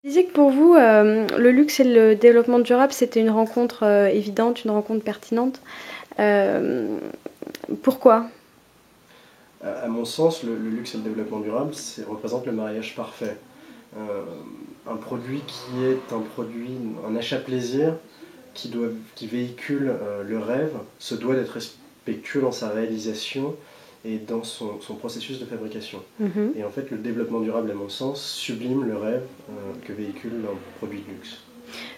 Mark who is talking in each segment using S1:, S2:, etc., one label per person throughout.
S1: Vous disiez que pour vous, le luxe et le développement durable, c'était une rencontre évidente, une rencontre pertinente. Euh, Pourquoi?
S2: À mon sens, le luxe et le développement durable représente le mariage parfait. Euh, un produit qui est un produit, un achat-plaisir qui véhicule le rêve, se doit d'être respectueux dans sa réalisation et dans son processus de fabrication.
S1: Mhm.
S2: Et en fait, le développement durable, à mon sens, sublime le rêve que véhicule un produit de luxe.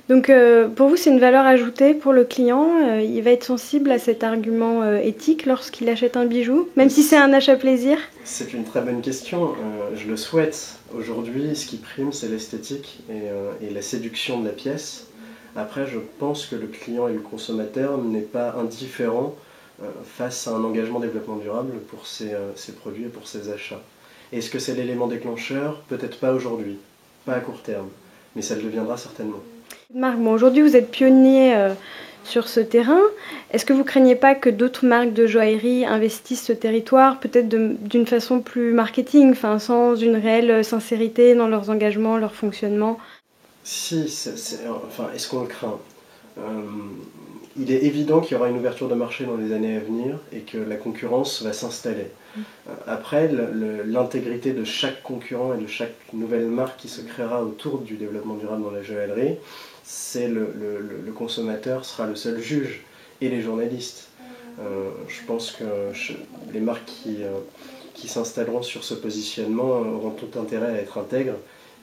S1: Donc pour vous, c'est une valeur ajoutée pour le client. Il va être sensible à cet argument éthique lorsqu'il achète un bijou, même si c'est un achat plaisir.
S2: C'est une très bonne question, je le souhaite. Aujourd'hui, ce qui prime, c'est l'esthétique et la séduction de la pièce. Après, je pense que le client et le consommateur n'est pas indifférent face à un engagement développement durable pour ses produits et pour ses achats. Est-ce que c'est l'élément déclencheur? Peut-être pas aujourd'hui, pas à court terme, mais ça le deviendra certainement.
S1: Marc, bon, aujourd'hui, vous êtes pionnier sur ce terrain. Est-ce que vous craignez pas que d'autres marques de joaillerie investissent ce territoire, peut-être d'une façon plus marketing, enfin, sans une réelle sincérité dans leurs engagements, leur fonctionnement?
S2: Si, enfin, est-ce qu'on le craint? Il est évident qu'il y aura une ouverture de marché dans les années à venir et que la concurrence va s'installer. Après, l'intégrité de chaque concurrent et de chaque nouvelle marque qui se créera autour du développement durable dans la joaillerie, c'est le consommateur sera le seul juge et les journalistes. Je pense que les marques qui s'installeront sur ce positionnement auront tout intérêt à être intègres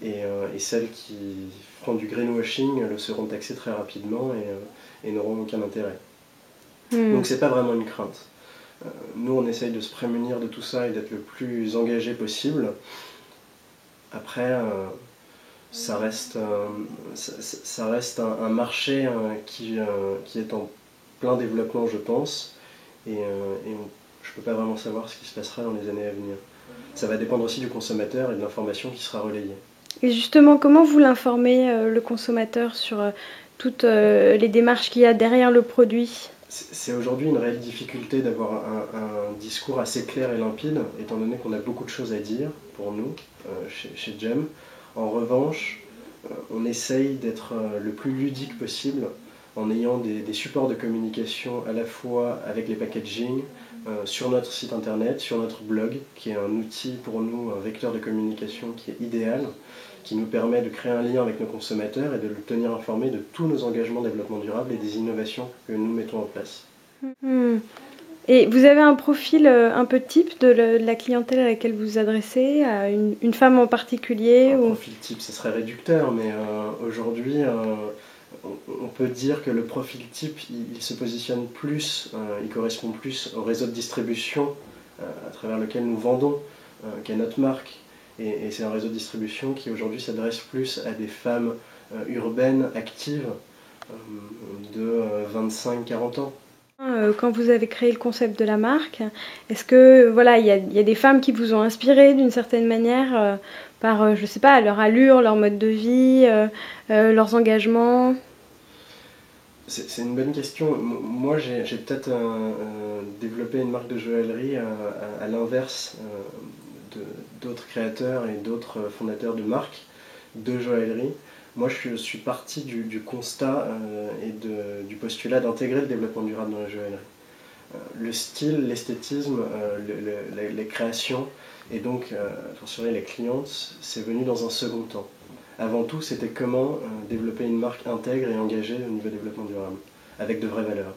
S2: et celles qui feront du greenwashing le seront taxées très rapidement et n'auront aucun intérêt. Donc c'est pas vraiment une crainte. Nous on essaye de se prémunir de tout ça et d'être le plus engagé possible. Après ça reste un marché qui est en plein développement je pense et je peux pas vraiment savoir ce qui se passera dans les années à venir. Ça va dépendre aussi du consommateur et de l'information qui sera relayée.
S1: Et justement, comment vous l'informez, le consommateur, sur toutes les démarches qu'il y a derrière le produit?
S2: C'est aujourd'hui une réelle difficulté d'avoir un discours assez clair et limpide, étant donné qu'on a beaucoup de choses à dire pour nous, chez Gem. En revanche, on essaye d'être le plus ludique possible en ayant des supports de communication à la fois avec les packaging, sur notre site internet, sur notre blog, qui est un outil pour nous, un vecteur de communication qui est idéal, qui nous permet de créer un lien avec nos consommateurs et de le tenir informé de tous nos engagements développement durable et des innovations que nous mettons en place.
S1: Et vous avez un profil un peu type de la clientèle à laquelle vous vous adressez, à une femme en particulier
S2: Un
S1: ou...
S2: profil type, ce serait réducteur, mais aujourd'hui, on peut dire que le profil type, il se positionne plus, il correspond plus au réseau de distribution à travers lequel nous vendons, qu'à notre marque. Et c'est un réseau de distribution qui aujourd'hui s'adresse plus à des femmes urbaines, actives, de 25-40 ans.
S1: Quand vous avez créé le concept de la marque, est-ce que voilà, il y a des femmes qui vous ont inspiré d'une certaine manière par, je sais pas, leur allure, leur mode de vie, leurs engagements?
S2: C'est une bonne question. Moi, j'ai peut-être développé une marque de joaillerie à l'inverse d'autres créateurs et d'autres fondateurs de marques de joaillerie. Moi, je suis parti du constat et du postulat d'intégrer le développement durable dans la joaillerie. Le style, l'esthétisme, les créations et donc forcément les clientes, c'est venu dans un second temps. Avant tout, c'était comment développer une marque intègre et engagée au niveau développement durable, avec de vraies valeurs.